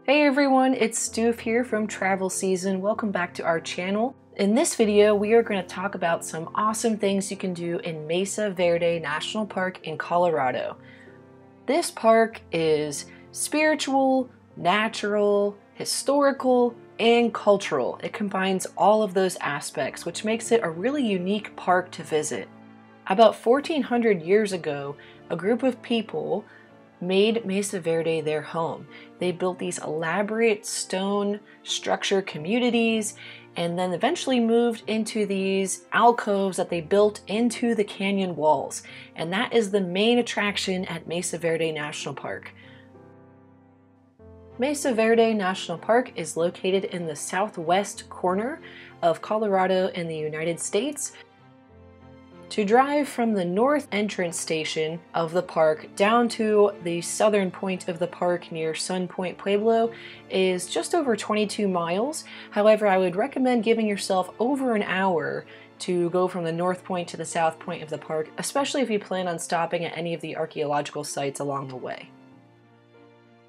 Hey everyone, it's Stoof here from Travel SzN. Welcome back to our channel. In this video, we are going to talk about some awesome things you can do in Mesa Verde National Park in Colorado. This park is spiritual, natural, historical, and cultural. It combines all of those aspects, which makes it a really unique park to visit. About 1400 years ago, a group of people made Mesa Verde their home. They built these elaborate stone structure communities and then eventually moved into these alcoves that they built into the canyon walls. And that is the main attraction at Mesa Verde National Park. Mesa Verde National Park is located in the southwest corner of Colorado in the United States. To drive from the north entrance station of the park down to the southern point of the park near Sun Point Pueblo is just over 22 miles. However, I would recommend giving yourself over an hour to go from the north point to the south point of the park, especially if you plan on stopping at any of the archaeological sites along the way.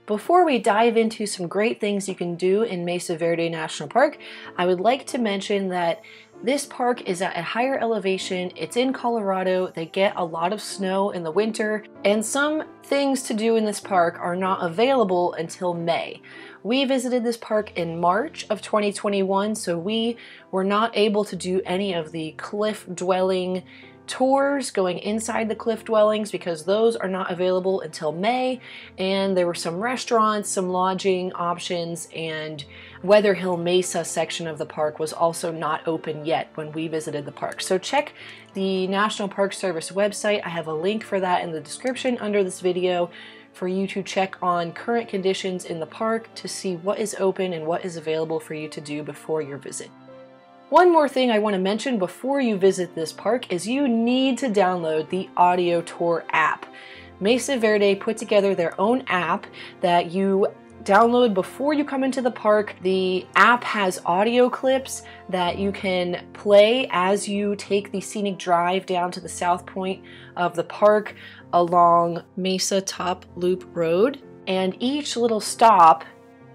Before we dive into some great things you can do in Mesa Verde National Park, I would like to mention that this park is at a higher elevation. It's in Colorado. They get a lot of snow in the winter, and some things to do in this park are not available until May. We visited this park in March of 2021, so we were not able to do any of the cliff dwelling tours going inside the cliff dwellings because those are not available until May, and there were some restaurants, some lodging options, and Wetherill Mesa section of the park was also not open yet when we visited the park. So check the National Park Service website. I have a link for that in the description under this video for you to check on current conditions in the park to see what is open and what is available for you to do before your visit. One more thing I want to mention before you visit this park is you need to download the Audio Tour app. Mesa Verde put together their own app that you download before you come into the park. The app has audio clips that you can play as you take the scenic drive down to the south point of the park along Mesa Top Loop Road. And each little stop,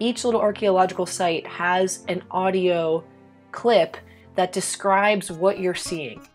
each little archaeological site has an audio clip that describes what you're seeing.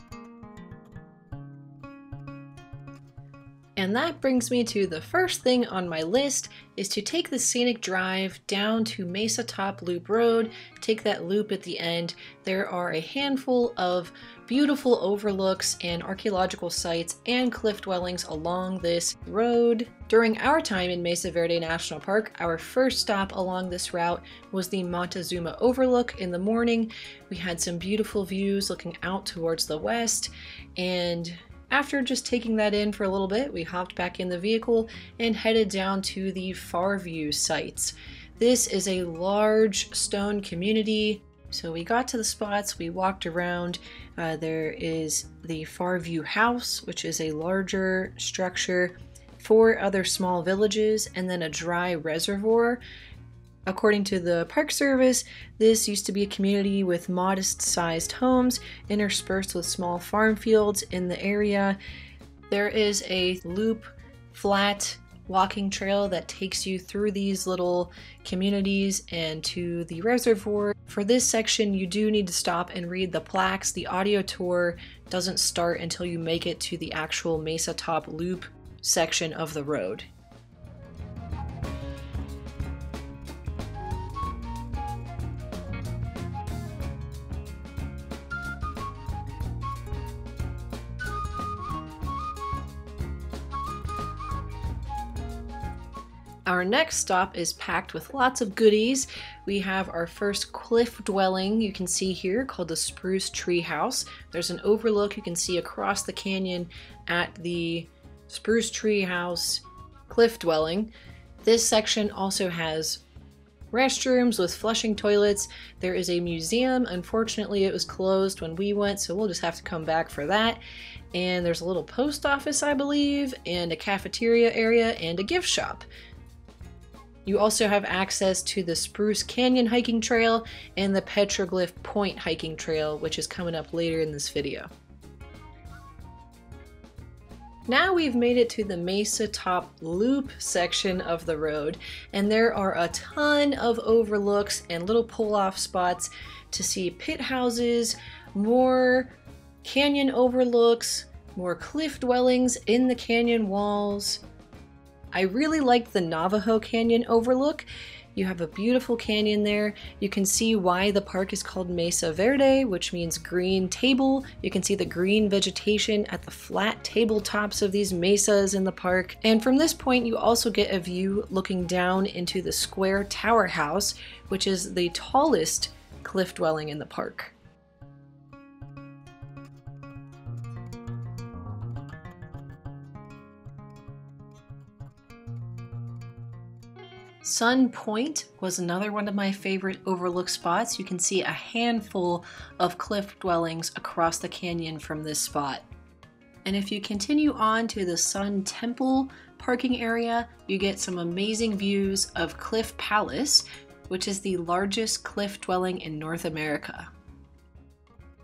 And that brings me to the first thing on my list is to take the scenic drive down to Mesa Top Loop Road, take that loop at the end. There are a handful of beautiful overlooks and archaeological sites and cliff dwellings along this road. During our time in Mesa Verde National Park, our first stop along this route was the Montezuma Overlook in the morning. We had some beautiful views looking out towards the west, and after just taking that in for a little bit, we hopped back in the vehicle and headed down to the Farview sites. This is a large stone community. So we got to the spots, we walked around. There is the Farview House, which is a larger structure, 4 other small villages, and then a dry reservoir. According to the Park Service, this used to be a community with modest-sized homes interspersed with small farm fields in the area. There is a loop, flat walking trail that takes you through these little communities and to the reservoir. For this section, you do need to stop and read the plaques. The audio tour doesn't start until you make it to the actual Mesa Top Loop section of the road. Our next stop is packed with lots of goodies. We have our first cliff dwelling you can see here called the Spruce Tree House. There's an overlook you can see across the canyon at the Spruce Tree House cliff dwelling. This section also has restrooms with flushing toilets. There is a museum. Unfortunately, it was closed when we went, so we'll just have to come back for that. And there's a little post office, I believe, and a cafeteria area and a gift shop. You also have access to the Spruce Canyon hiking trail and the Petroglyph Point hiking trail, which is coming up later in this video. Now we've made it to the Mesa Top Loop section of the road, and there are a ton of overlooks and little pull-off spots to see pit houses, more canyon overlooks, more cliff dwellings in the canyon walls. I really like the Navajo Canyon overlook. You have a beautiful canyon there. You can see why the park is called Mesa Verde, which means green table. You can see the green vegetation at the flat tabletops of these mesas in the park. And from this point, you also get a view looking down into the square tower house, which is the tallest cliff dwelling in the park. Sun Point was another one of my favorite overlook spots. You can see a handful of cliff dwellings across the canyon from this spot. And if you continue on to the Sun Temple parking area, you get some amazing views of Cliff Palace, which is the largest cliff dwelling in North America.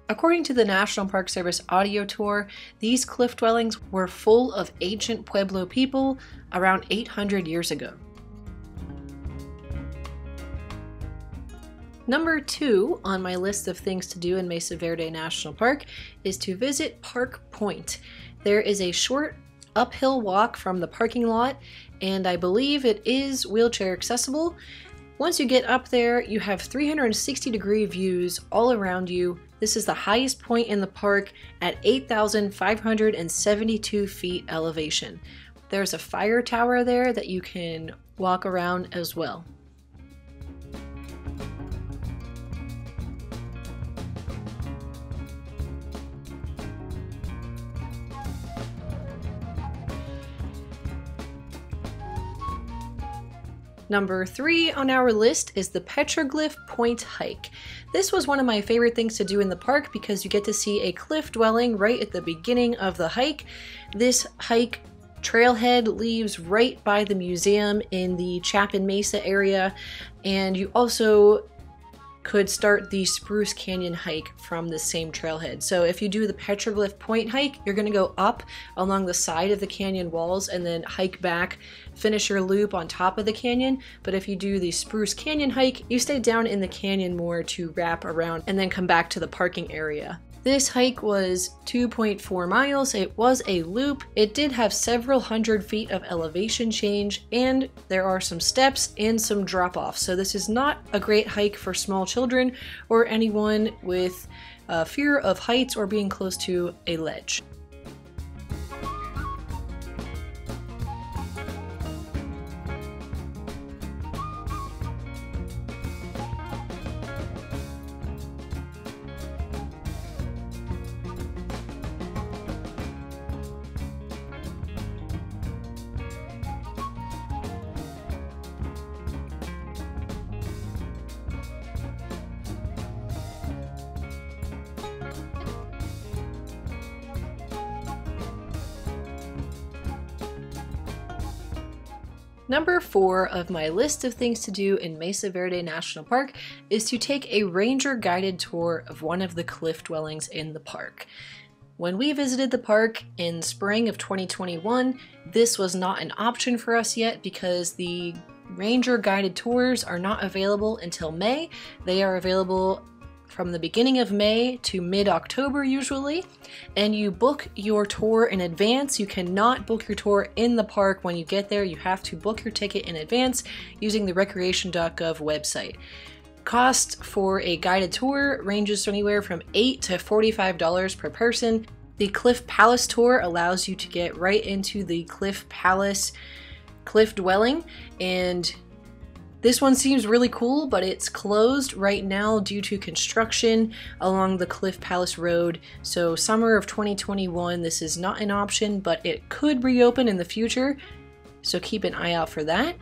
According to the National Park Service audio tour, these cliff dwellings were full of ancient Pueblo people around 800 years ago. Number 2 on my list of things to do in Mesa Verde National Park is to visit Park Point. There is a short uphill walk from the parking lot, and I believe it is wheelchair accessible. Once you get up there, you have 360-degree views all around you. This is the highest point in the park at 8,572 feet elevation. There's a fire tower there that you can walk around as well. Number 3 on our list is the Petroglyph Point hike. This was one of my favorite things to do in the park because you get to see a cliff dwelling right at the beginning of the hike. This hike trailhead leaves right by the museum in the Chapin Mesa area, and you also could start the Spruce Canyon hike from the same trailhead. So if you do the Petroglyph Point hike, you're going to go up along the side of the canyon walls and then hike back, finish your loop on top of the canyon. But if you do the Spruce Canyon hike, you stay down in the canyon more to wrap around and then come back to the parking area. This hike was 2.4 miles. It was a loop. It did have several hundred feet of elevation change, and there are some steps and some drop-offs. So this is not a great hike for small children or anyone with fear of heights or being close to a ledge. Number 4 of my list of things to do in Mesa Verde National Park is to take a ranger guided tour of one of the cliff dwellings in the park. When we visited the park in spring of 2021, this was not an option for us yet because the ranger guided tours are not available until May. They are available from the beginning of May to mid-October usually, and you book your tour in advance. You cannot book your tour in the park when you get there. You have to book your ticket in advance using the recreation.gov website. Cost for a guided tour ranges anywhere from $8 to $45 per person. The Cliff Palace tour allows you to get right into the Cliff Palace cliff dwelling, and this one seems really cool, but it's closed right now due to construction along the Cliff Palace Road. So summer of 2021, this is not an option, but it could reopen in the future, so keep an eye out for that.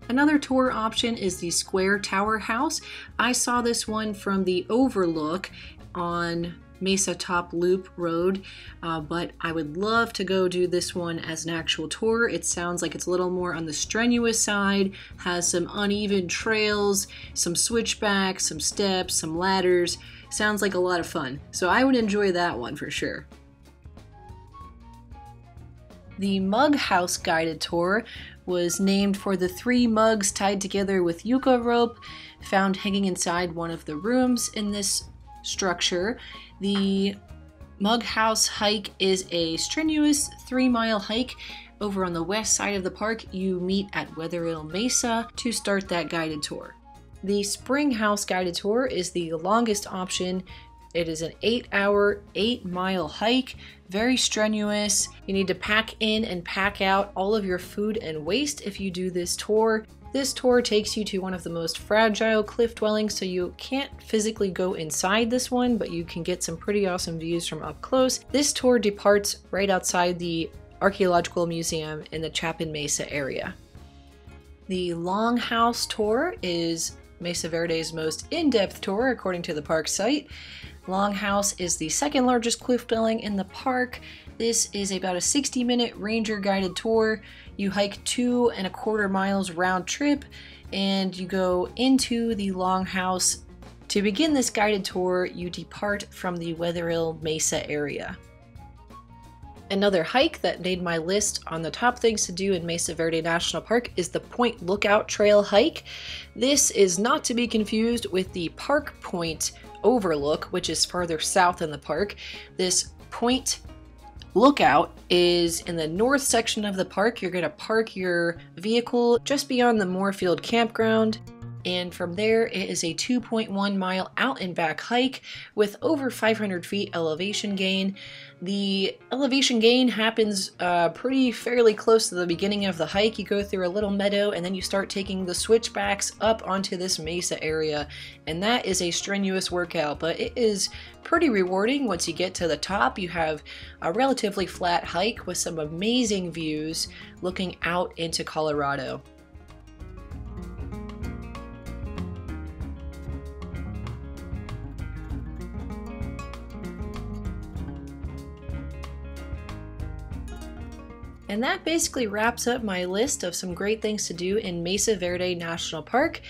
Another tour option is the Square Tower House. I saw this one from the Overlook on Mesa Top Loop Road, but I would love to go do this one as an actual tour. It sounds like it's a little more on the strenuous side, has some uneven trails, some switchbacks, some steps, some ladders. Sounds like a lot of fun. So I would enjoy that one for sure. The Mug House guided tour was named for the 3 mugs tied together with yucca rope found hanging inside one of the rooms in this structure. The Mug House hike is a strenuous 3-mile hike. Over on the west side of the park, you meet at Wetherill Mesa to start that guided tour. The Spring House guided tour is the longest option. It is an 8-hour, 8-mile hike, very strenuous. You need to pack in and pack out all of your food and waste if you do this tour. This tour takes you to one of the most fragile cliff dwellings, so you can't physically go inside this one, but you can get some pretty awesome views from up close. This tour departs right outside the Archaeological Museum in the Chapin Mesa area. The Longhouse tour is Mesa Verde's most in-depth tour according to the park site. Longhouse is the 2nd largest cliff dwelling in the park. This is about a 60-minute ranger guided tour. You hike 2¼ miles round trip and you go into the Longhouse. To begin this guided tour, you depart from the Wetherill Mesa area. Another hike that made my list on the top things to do in Mesa Verde National Park is the Point Lookout Trail hike. This is not to be confused with the Park Point Overlook, which is farther south in the park. This Point Lookout is in the north section of the park. You're going to park your vehicle just beyond the Moorfield campground. And from there, it is a 2.1 mile out and back hike with over 500 feet elevation gain. The elevation gain happens pretty fairly close to the beginning of the hike. You go through a little meadow and then you start taking the switchbacks up onto this mesa area. And that is a strenuous workout, but it is pretty rewarding. Once you get to the top, you have a relatively flat hike with some amazing views looking out into Colorado. And that basically wraps up my list of some great things to do in Mesa Verde National Park.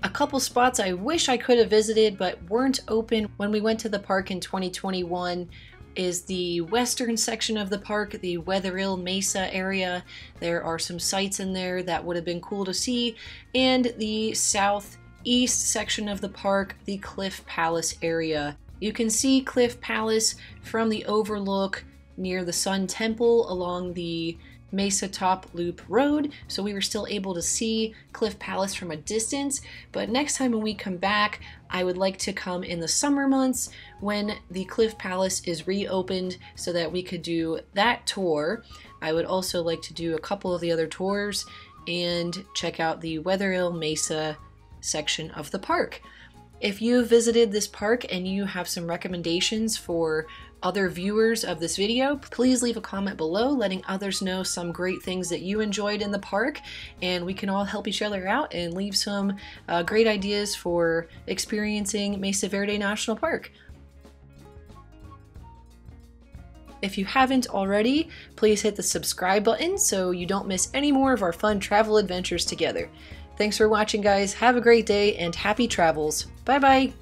A couple spots I wish I could have visited but weren't open when we went to the park in 2021 is the western section of the park, the Wetherill Mesa area. There are some sites in there that would have been cool to see, and the southeast section of the park, the Cliff Palace area. You can see Cliff Palace from the Overlook near the Sun Temple along the Mesa Top Loop road, so we were still able to see Cliff Palace from a distance. But next time when we come back, I would like to come in the summer months when the Cliff Palace is reopened so that we could do that tour. I would also like to do a couple of the other tours and check out the Wetherill Mesa section of the park. If you visited this park and you have some recommendations for other viewers of this video, please leave a comment below letting others know some great things that you enjoyed in the park, and we can all help each other out and leave some great ideas for experiencing Mesa Verde National Park. If you haven't already, please hit the subscribe button so you don't miss any more of our fun travel adventures together. Thanks for watching, guys. Have a great day and happy travels. Bye bye.